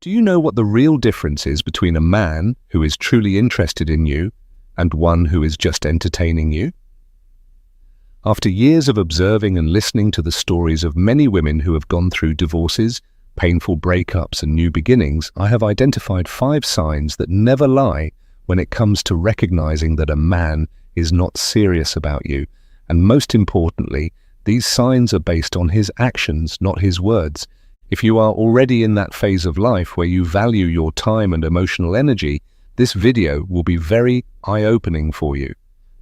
Do you know what the real difference is between a man who is truly interested in you and one who is just entertaining you? After years of observing and listening to the stories of many women who have gone through divorces, painful breakups and new beginnings, I have identified 5 signs that never lie when it comes to recognizing that a man is not serious about you. And most importantly, these signs are based on his actions, not his words. If you are already in that phase of life where you value your time and emotional energy, this video will be very eye-opening for you.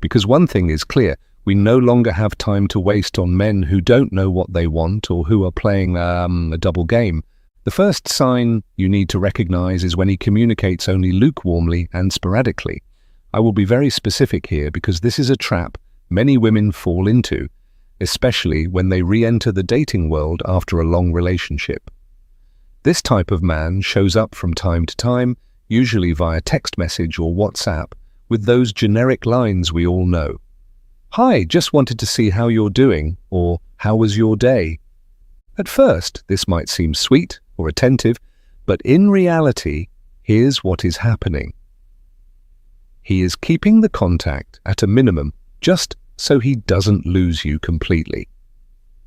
Because one thing is clear, we no longer have time to waste on men who don't know what they want or who are playing a double game. The first sign you need to recognize is when he communicates only lukewarmly and sporadically. I will be very specific here because this is a trap many women fall into, especially when they re-enter the dating world after a long relationship. This type of man shows up from time to time, usually via text message or WhatsApp, with those generic lines we all know. "Hi, just wanted to see how you're doing," or "How was your day?" At first, this might seem sweet or attentive, but in reality, here's what is happening. He is keeping the contact at a minimum, just so he doesn't lose you completely.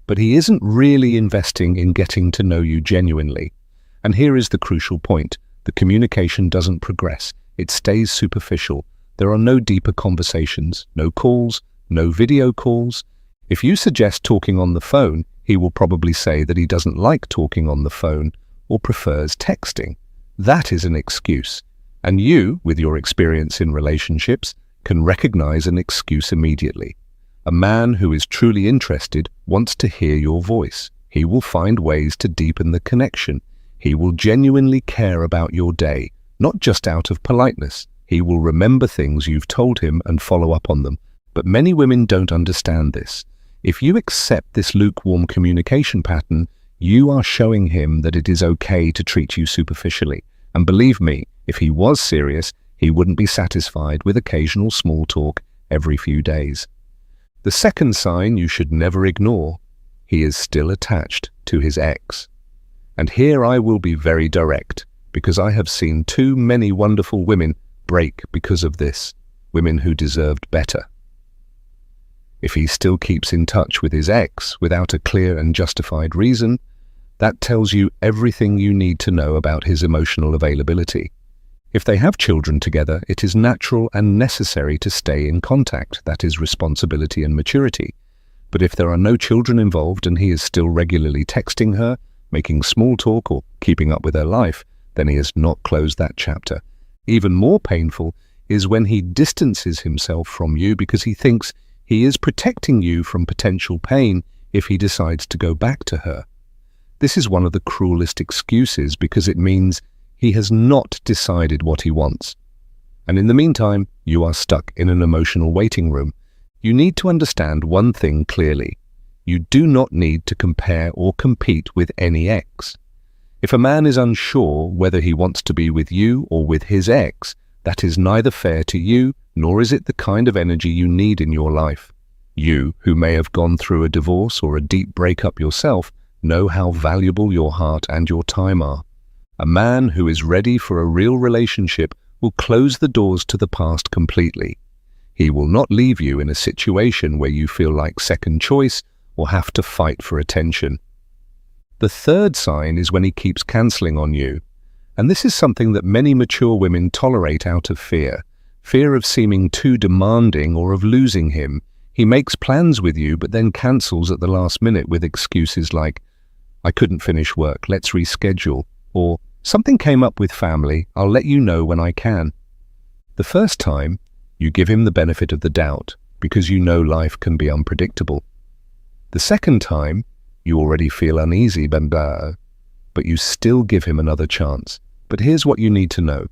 But he isn't really investing in getting to know you genuinely. And here is the crucial point. The communication doesn't progress. It stays superficial. There are no deeper conversations, no calls, no video calls. If you suggest talking on the phone, he will probably say that he doesn't like talking on the phone or prefers texting. That is an excuse. And you, with your experience in relationships, can recognize an excuse immediately. A man who is truly interested wants to hear your voice. He will find ways to deepen the connection. He will genuinely care about your day, not just out of politeness. He will remember things you've told him and follow up on them. But many women don't understand this. If you accept this lukewarm communication pattern, you are showing him that it is okay to treat you superficially. And believe me, if he was serious, he wouldn't be satisfied with occasional small talk every few days. The second sign you should never ignore: he is still attached to his ex. And here I will be very direct, because I have seen too many wonderful women break because of this, women who deserved better. If he still keeps in touch with his ex without a clear and justified reason, that tells you everything you need to know about his emotional availability. If they have children together, it is natural and necessary to stay in contact. That is responsibility and maturity. But if there are no children involved and he is still regularly texting her, making small talk or keeping up with her life, then he has not closed that chapter. Even more painful is when he distances himself from you because he thinks he is protecting you from potential pain if he decides to go back to her. This is one of the cruelest excuses because it means he has not decided what he wants. And in the meantime, you are stuck in an emotional waiting room. You need to understand one thing clearly. You do not need to compare or compete with any ex. If a man is unsure whether he wants to be with you or with his ex, that is neither fair to you, nor is it the kind of energy you need in your life. You, who may have gone through a divorce or a deep breakup yourself, know how valuable your heart and your time are. A man who is ready for a real relationship will close the doors to the past completely. He will not leave you in a situation where you feel like second choice or have to fight for attention. The third sign is when he keeps cancelling on you. And this is something that many mature women tolerate out of fear. Fear of seeming too demanding or of losing him. He makes plans with you but then cancels at the last minute with excuses like, "I couldn't finish work, let's reschedule," or "Something came up with family, I'll let you know when I can." The first time, you give him the benefit of the doubt because you know life can be unpredictable. The second time, you already feel uneasy, but you still give him another chance. But here's what you need to know.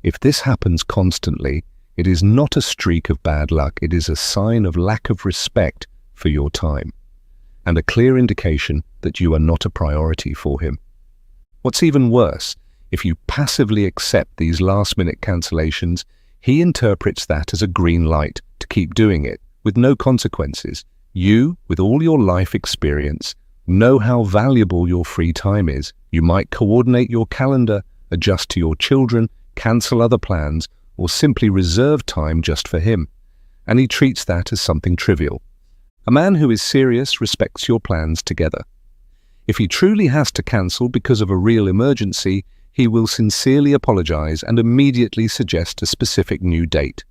If this happens constantly, it is not a streak of bad luck, it is a sign of lack of respect for your time, and a clear indication that you are not a priority for him. What's even worse, if you passively accept these last-minute cancellations, he interprets that as a green light to keep doing it, with no consequences. You, with all your life experience, know how valuable your free time is. You might coordinate your calendar, adjust to your children, cancel other plans, or simply reserve time just for him. And he treats that as something trivial. A man who is serious respects your plans together. If he truly has to cancel because of a real emergency, he will sincerely apologize and immediately suggest a specific new date.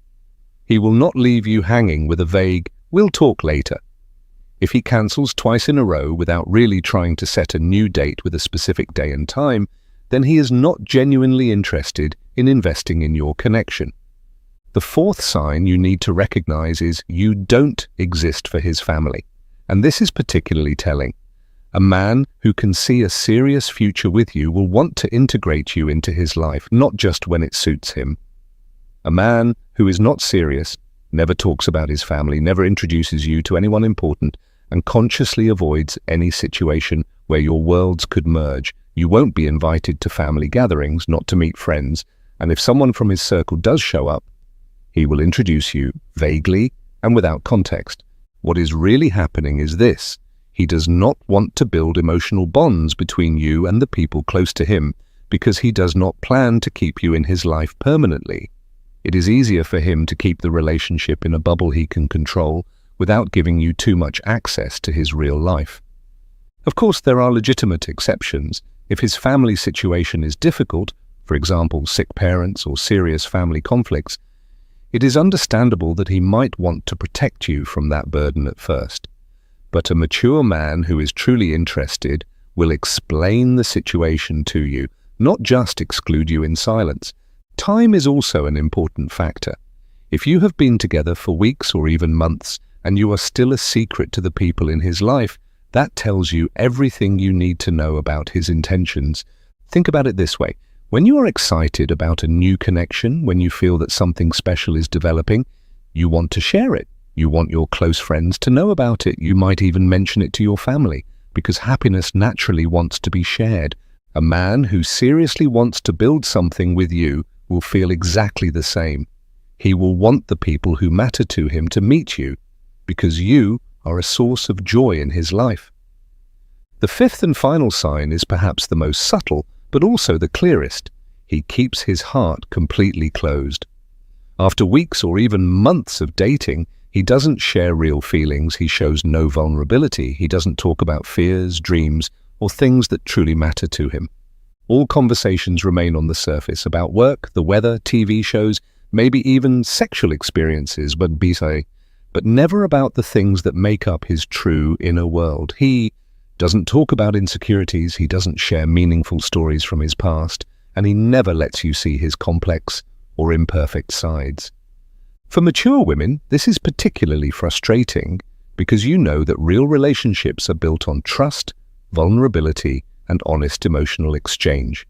He will not leave you hanging with a vague, "we'll talk later." If he cancels twice in a row without really trying to set a new date with a specific day and time, then he is not genuinely interested in investing in your connection. The fourth sign you need to recognize is you don't exist for his family. And this is particularly telling. A man who can see a serious future with you will want to integrate you into his life, not just when it suits him. A man who is not serious, never talks about his family, never introduces you to anyone important, and consciously avoids any situation where your worlds could merge. You won't be invited to family gatherings, not to meet friends, and if someone from his circle does show up, he will introduce you vaguely and without context. What is really happening is this: he does not want to build emotional bonds between you and the people close to him because he does not plan to keep you in his life permanently. It is easier for him to keep the relationship in a bubble he can control without giving you too much access to his real life. Of course, there are legitimate exceptions. If his family situation is difficult, for example, sick parents or serious family conflicts, it is understandable that he might want to protect you from that burden at first. But a mature man who is truly interested will explain the situation to you, not just exclude you in silence. Time is also an important factor. If you have been together for weeks or even months, and you are still a secret to the people in his life, that tells you everything you need to know about his intentions. Think about it this way. When you are excited about a new connection, when you feel that something special is developing, you want to share it. You want your close friends to know about it. You might even mention it to your family, because happiness naturally wants to be shared. A man who seriously wants to build something with you will feel exactly the same. He will want the people who matter to him to meet you, because you are a source of joy in his life. The fifth and final sign is perhaps the most subtle, but also the clearest. He keeps his heart completely closed. After weeks or even months of dating, he doesn't share real feelings, he shows no vulnerability, he doesn't talk about fears, dreams, or things that truly matter to him. All conversations remain on the surface about work, the weather, TV shows, maybe even sexual experiences, but never about the things that make up his true inner world. He doesn't talk about insecurities, he doesn't share meaningful stories from his past, and he never lets you see his complex or imperfect sides. For mature women, this is particularly frustrating because you know that real relationships are built on trust, vulnerability, and honest emotional exchange.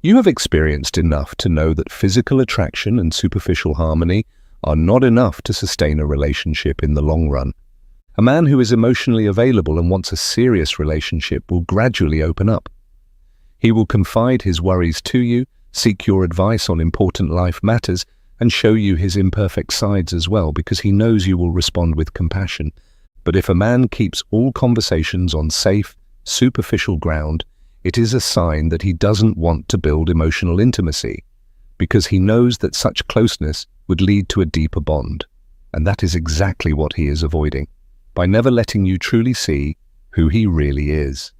You have experienced enough to know that physical attraction and superficial harmony are not enough to sustain a relationship in the long run. A man who is emotionally available and wants a serious relationship will gradually open up. He will confide his worries to you, seek your advice on important life matters, and show you his imperfect sides as well, because he knows you will respond with compassion. But if a man keeps all conversations on safe, superficial ground, it is a sign that he doesn't want to build emotional intimacy, because he knows that such closeness would lead to a deeper bond. And that is exactly what he is avoiding, by never letting you truly see who he really is.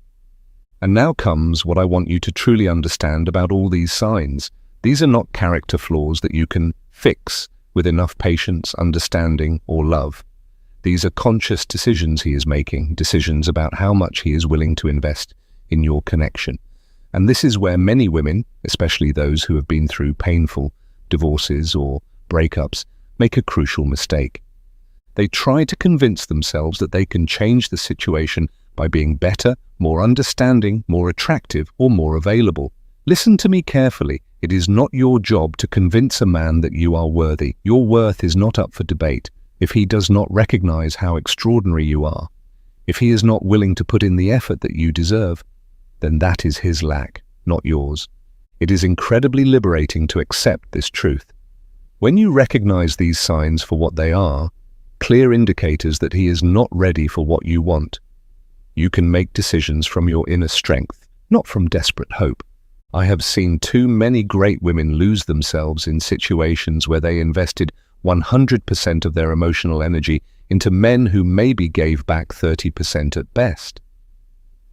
And now comes what I want you to truly understand about all these signs. These are not character flaws that you can fix with enough patience, understanding, or love. These are conscious decisions he is making, decisions about how much he is willing to invest in your connection. And this is where many women, especially those who have been through painful divorces or breakups, make a crucial mistake. They try to convince themselves that they can change the situation by being better, more understanding, more attractive, or more available. Listen to me carefully. It is not your job to convince a man that you are worthy. Your worth is not up for debate. If he does not recognize how extraordinary you are, if he is not willing to put in the effort that you deserve, then that is his lack, not yours. It is incredibly liberating to accept this truth. When you recognize these signs for what they are, clear indicators that he is not ready for what you want, you can make decisions from your inner strength, not from desperate hope. I have seen too many great women lose themselves in situations where they invested 100% of their emotional energy into men who maybe gave back 30% at best.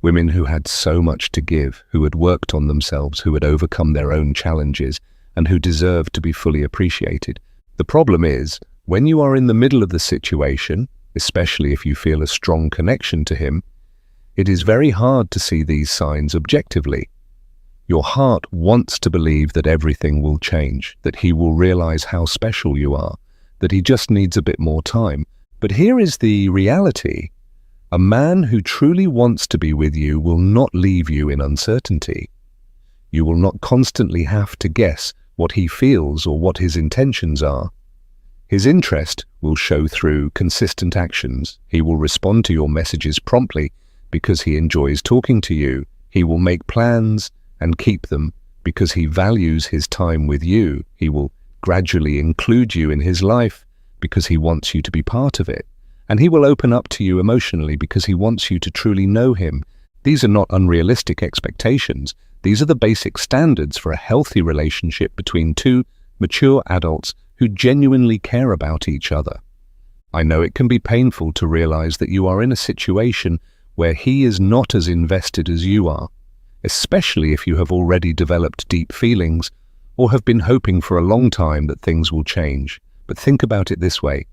Women who had so much to give, who had worked on themselves, who had overcome their own challenges, and who deserved to be fully appreciated. The problem is, when you are in the middle of the situation, especially if you feel a strong connection to him, it is very hard to see these signs objectively. Your heart wants to believe that everything will change, that he will realize how special you are, that he just needs a bit more time. But here is the reality. A man who truly wants to be with you will not leave you in uncertainty. You will not constantly have to guess what he feels or what his intentions are. His interest will show through consistent actions. He will respond to your messages promptly because he enjoys talking to you. He will make plans and keep them because he values his time with you. He will gradually include you in his life because he wants you to be part of it. And he will open up to you emotionally because he wants you to truly know him. These are not unrealistic expectations. These are the basic standards for a healthy relationship between two mature adults who genuinely care about each other. I know it can be painful to realize that you are in a situation where he is not as invested as you are, especially if you have already developed deep feelings or have been hoping for a long time that things will change. But think about it this way.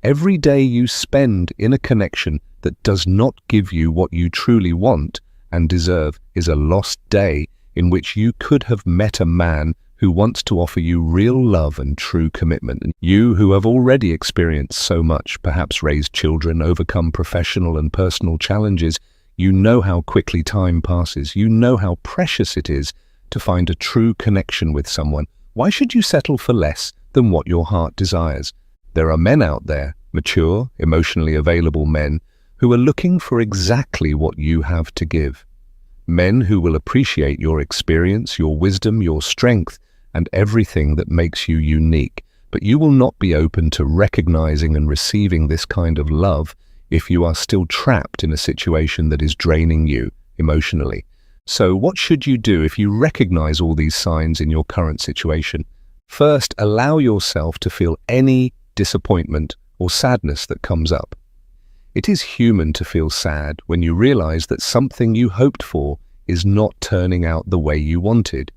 Every day you spend in a connection that does not give you what you truly want and deserve is a lost day in which you could have met a man who wants to offer you real love and true commitment. And you who have already experienced so much, perhaps raised children, overcome professional and personal challenges, you know how quickly time passes. You know how precious it is to find a true connection with someone. Why should you settle for less than what your heart desires? There are men out there, mature, emotionally available men, who are looking for exactly what you have to give. Men who will appreciate your experience, your wisdom, your strength, and everything that makes you unique. But you will not be open to recognizing and receiving this kind of love if you are still trapped in a situation that is draining you emotionally. So what should you do if you recognize all these signs in your current situation? First, allow yourself to feel any disappointment or sadness that comes up. It is human to feel sad when you realize that something you hoped for is not turning out the way you wanted.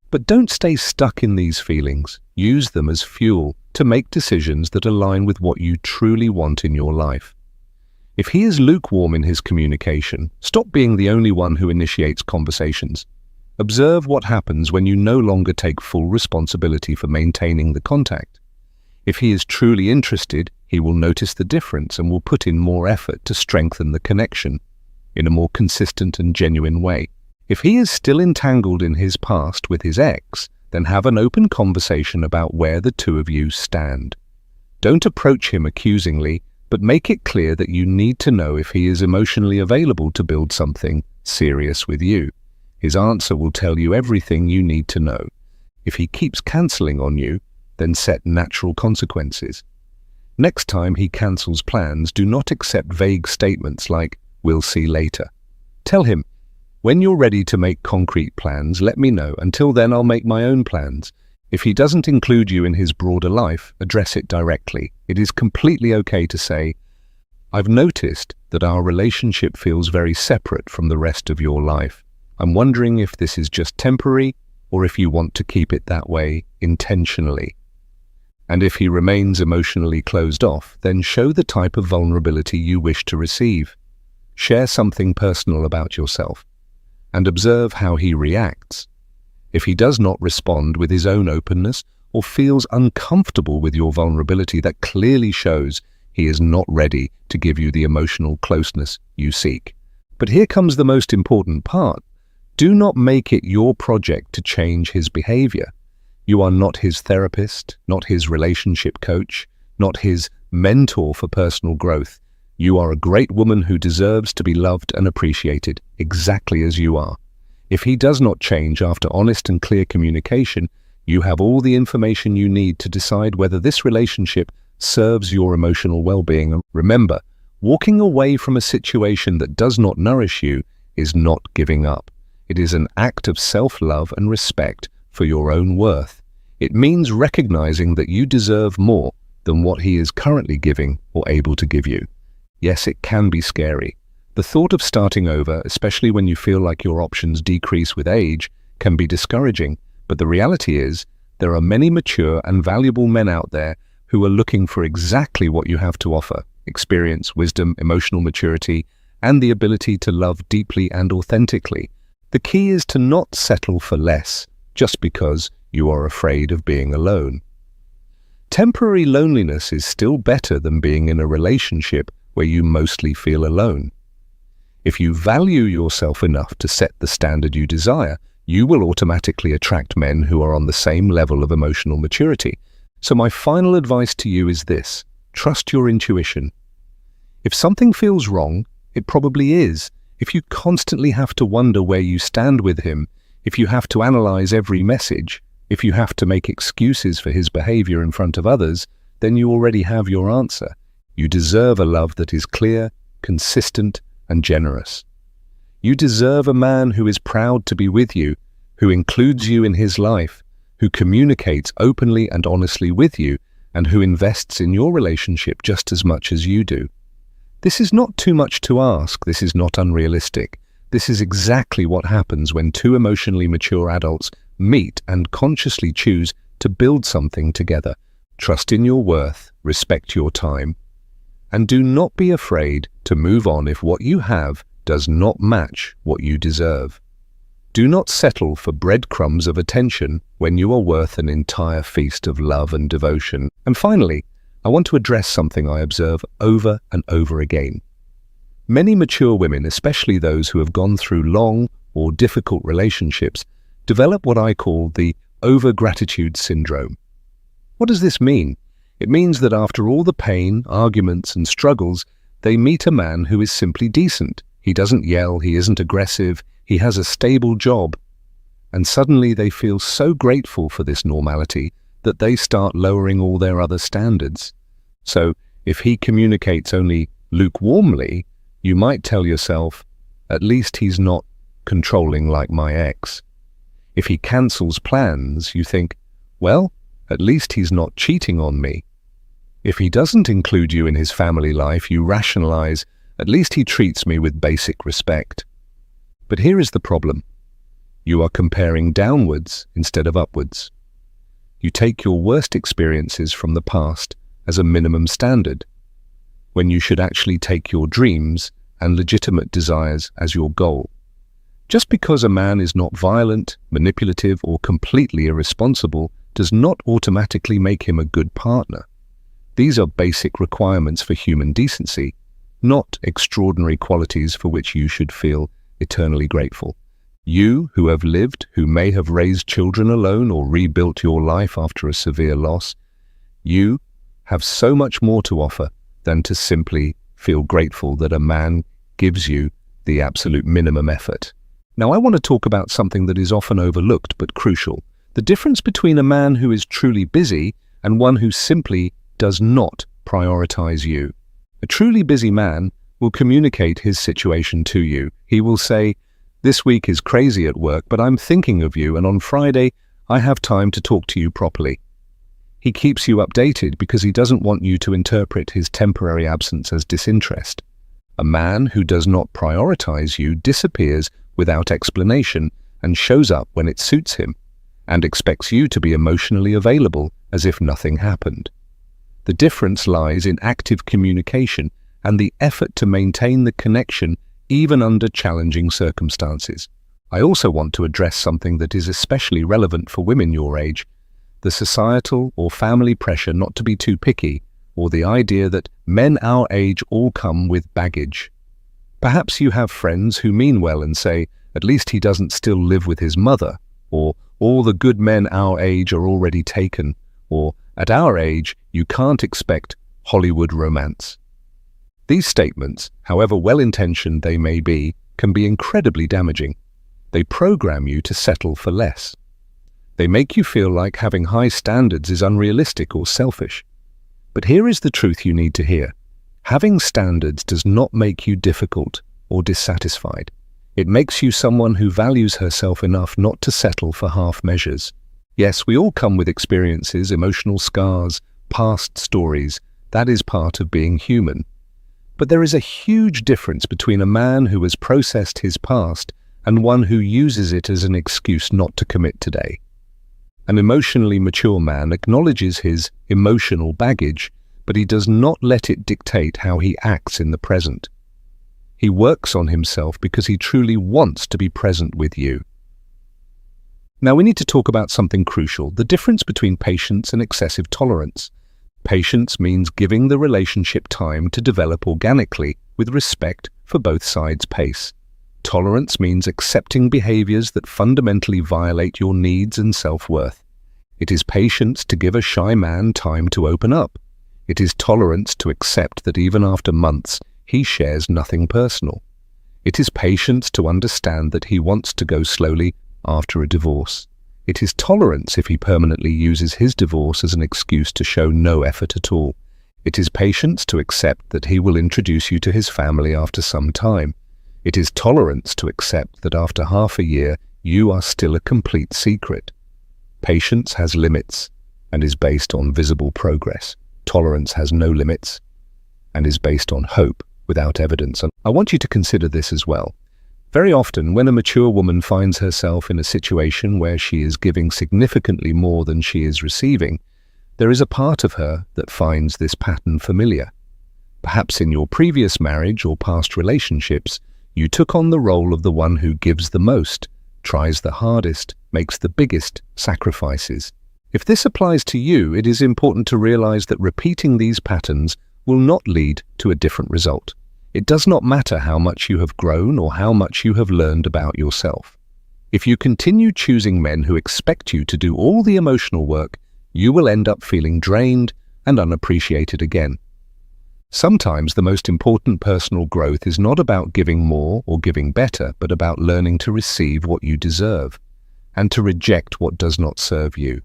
But don't stay stuck in these feelings. Use them as fuel to make decisions that align with what you truly want in your life. If he is lukewarm in his communication, stop being the only one who initiates conversations. Observe what happens when you no longer take full responsibility for maintaining the contact. If he is truly interested, he will notice the difference and will put in more effort to strengthen the connection in a more consistent and genuine way. If he is still entangled in his past with his ex, then have an open conversation about where the two of you stand. Don't approach him accusingly, but make it clear that you need to know if he is emotionally available to build something serious with you. His answer will tell you everything you need to know. If he keeps cancelling on you, then set natural consequences. Next time he cancels plans, do not accept vague statements like, "We'll see later." Tell him, "When you're ready to make concrete plans, let me know. Until then, I'll make my own plans." If he doesn't include you in his broader life, address it directly. It is completely okay to say, "I've noticed that our relationship feels very separate from the rest of your life. I'm wondering if this is just temporary or if you want to keep it that way intentionally." And if he remains emotionally closed off, then show the type of vulnerability you wish to receive. Share something personal about yourself and observe how he reacts. If he does not respond with his own openness or feels uncomfortable with your vulnerability, that clearly shows he is not ready to give you the emotional closeness you seek. But here comes the most important part. Do not make it your project to change his behavior. You are not his therapist, not his relationship coach, not his mentor for personal growth. You are a great woman who deserves to be loved and appreciated exactly as you are. If he does not change after honest and clear communication, you have all the information you need to decide whether this relationship serves your emotional well-being. Remember, walking away from a situation that does not nourish you is not giving up. It is an act of self-love and respect for your own worth. It means recognizing that you deserve more than what he is currently giving or able to give you. Yes, it can be scary. The thought of starting over, especially when you feel like your options decrease with age, can be discouraging. But the reality is, there are many mature and valuable men out there who are looking for exactly what you have to offer: experience, wisdom, emotional maturity, and the ability to love deeply and authentically. The key is to not settle for less just because you are afraid of being alone. Temporary loneliness is still better than being in a relationship where you mostly feel alone. If you value yourself enough to set the standard you desire, you will automatically attract men who are on the same level of emotional maturity. So my final advice to you is this: trust your intuition. If something feels wrong, it probably is. If you constantly have to wonder where you stand with him, if you have to analyze every message, if you have to make excuses for his behavior in front of others, then you already have your answer. You deserve a love that is clear, consistent, and generous. You deserve a man who is proud to be with you, who includes you in his life, who communicates openly and honestly with you, and who invests in your relationship just as much as you do. This is not too much to ask. This is not unrealistic. This is exactly what happens when two emotionally mature adults meet and consciously choose to build something together. Trust in your worth, respect your time, and do not be afraid to move on if what you have does not match what you deserve. Do not settle for breadcrumbs of attention when you are worth an entire feast of love and devotion. And finally, I want to address something I observe over and over again. Many mature women, especially those who have gone through long or difficult relationships, develop what I call the over-gratitude syndrome. What does this mean? It means that after all the pain, arguments, and struggles, they meet a man who is simply decent. He doesn't yell, he isn't aggressive, he has a stable job. And suddenly they feel so grateful for this normality that they start lowering all their other standards. So, if he communicates only lukewarmly, you might tell yourself, at least he's not controlling like my ex. If he cancels plans, you think, well, at least he's not cheating on me. If he doesn't include you in his family life, you rationalize, at least he treats me with basic respect. But here is the problem. You are comparing downwards instead of upwards. You take your worst experiences from the past as a minimum standard, when you should actually take your dreams and legitimate desires as your goal. Just because a man is not violent, manipulative, or completely irresponsible does not automatically make him a good partner. These are basic requirements for human decency, not extraordinary qualities for which you should feel eternally grateful. You, who have lived, who may have raised children alone or rebuilt your life after a severe loss, you have so much more to offer than to simply feel grateful that a man gives you the absolute minimum effort. Now, I want to talk about something that is often overlooked but crucial: the difference between a man who is truly busy and one who simply does not prioritize you. A truly busy man will communicate his situation to you. He will say, "This week is crazy at work, but I'm thinking of you, and on Friday I have time to talk to you properly." He keeps you updated because he doesn't want you to interpret his temporary absence as disinterest. A man who does not prioritize you disappears without explanation and shows up when it suits him, and expects you to be emotionally available as if nothing happened. The difference lies in active communication and the effort to maintain the connection even under challenging circumstances. I also want to address something that is especially relevant for women your age: the societal or family pressure not to be too picky, or the idea that men our age all come with baggage. Perhaps you have friends who mean well and say, "At least he doesn't still live with his mother," or "All the good men our age are already taken," or "At our age, you can't expect Hollywood romance." These statements, however well-intentioned they may be, can be incredibly damaging. They program you to settle for less. They make you feel like having high standards is unrealistic or selfish. But here is the truth you need to hear. Having standards does not make you difficult or dissatisfied. It makes you someone who values herself enough not to settle for half measures. Yes, we all come with experiences, emotional scars, past stories. That is part of being human. But there is a huge difference between a man who has processed his past and one who uses it as an excuse not to commit today. An emotionally mature man acknowledges his emotional baggage, but he does not let it dictate how he acts in the present. He works on himself because he truly wants to be present with you. Now we need to talk about something crucial, the difference between patience and excessive tolerance. Patience means giving the relationship time to develop organically with respect for both sides' pace. Tolerance means accepting behaviors that fundamentally violate your needs and self-worth. It is patience to give a shy man time to open up. It is tolerance to accept that even after months, he shares nothing personal. It is patience to understand that he wants to go slowly after a divorce. It is tolerance if he permanently uses his divorce as an excuse to show no effort at all. It is patience to accept that he will introduce you to his family after some time. It is tolerance to accept that after half a year, you are still a complete secret. Patience has limits and is based on visible progress. Tolerance has no limits and is based on hope without evidence. And I want you to consider this as well. Very often, when a mature woman finds herself in a situation where she is giving significantly more than she is receiving, there is a part of her that finds this pattern familiar. Perhaps in your previous marriage or past relationships, you took on the role of the one who gives the most, tries the hardest, makes the biggest sacrifices. If this applies to you, it is important to realize that repeating these patterns will not lead to a different result. It does not matter how much you have grown or how much you have learned about yourself. If you continue choosing men who expect you to do all the emotional work, you will end up feeling drained and unappreciated again. Sometimes the most important personal growth is not about giving more or giving better, but about learning to receive what you deserve and to reject what does not serve you.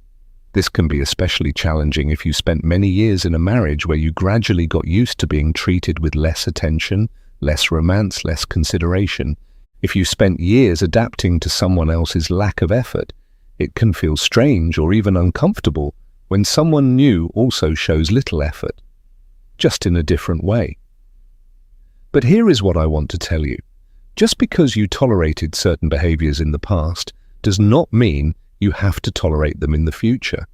This can be especially challenging if you spent many years in a marriage where you gradually got used to being treated with less attention, less romance, less consideration. If you spent years adapting to someone else's lack of effort, it can feel strange or even uncomfortable when someone new also shows little effort, just in a different way. But here is what I want to tell you. Just because you tolerated certain behaviors in the past does not mean you have to tolerate them in the future.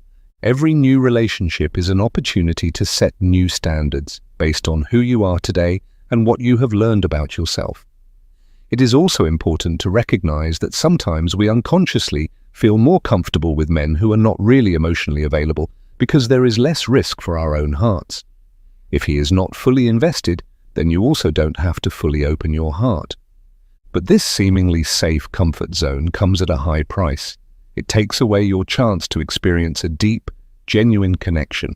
Every new relationship is an opportunity to set new standards based on who you are today and what you have learned about yourself. It is also important to recognize that sometimes we unconsciously feel more comfortable with men who are not really emotionally available because there is less risk for our own hearts. If he is not fully invested, then you also don't have to fully open your heart. But this seemingly safe comfort zone comes at a high price. It takes away your chance to experience a deep, genuine connection.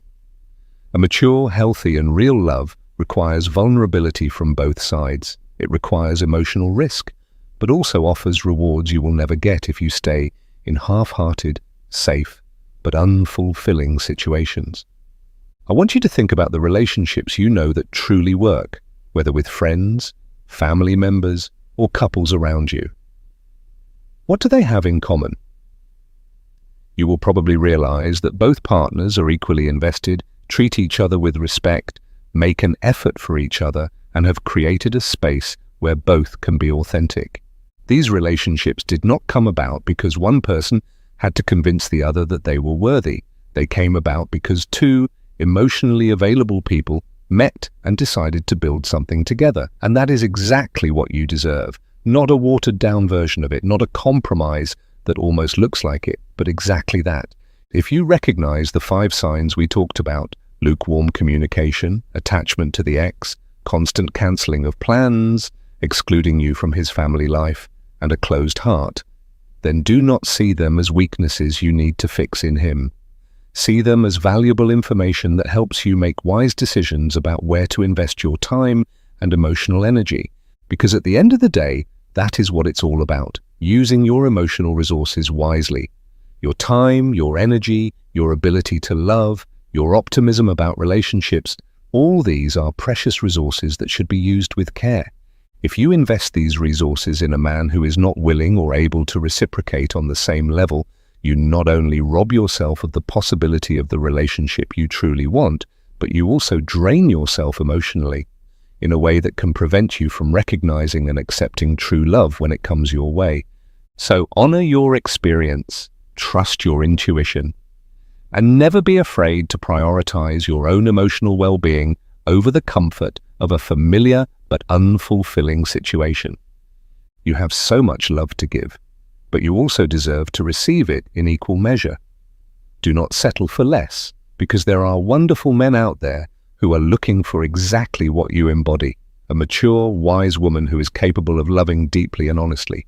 A mature, healthy, and real love requires vulnerability from both sides. It requires emotional risk, but also offers rewards you will never get if you stay in half-hearted, safe, but unfulfilling situations. I want you to think about the relationships you know that truly work, whether with friends, family members, or couples around you. What do they have in common? You will probably realize that both partners are equally invested, treat each other with respect, make an effort for each other, and have created a space where both can be authentic. These relationships did not come about because one person had to convince the other that they were worthy. They came about because two emotionally available people met and decided to build something together. And that is exactly what you deserve. Not a watered-down version of it, not a compromise that almost looks like it, but exactly that. If you recognize the 5 signs we talked about, lukewarm communication, attachment to the ex, constant cancelling of plans, excluding you from his family life, and a closed heart, then do not see them as weaknesses you need to fix in him. See them as valuable information that helps you make wise decisions about where to invest your time and emotional energy. Because at the end of the day, that is what it's all about, using your emotional resources wisely. Your time, your energy, your ability to love, your optimism about relationships, all these are precious resources that should be used with care. If you invest these resources in a man who is not willing or able to reciprocate on the same level, you not only rob yourself of the possibility of the relationship you truly want, but you also drain yourself emotionally in a way that can prevent you from recognizing and accepting true love when it comes your way. So honor your experience, trust your intuition, and never be afraid to prioritize your own emotional well-being over the comfort of a familiar but unfulfilling situation. You have so much love to give, but you also deserve to receive it in equal measure. Do not settle for less, because there are wonderful men out there who are looking for exactly what you embody, a mature, wise woman who is capable of loving deeply and honestly.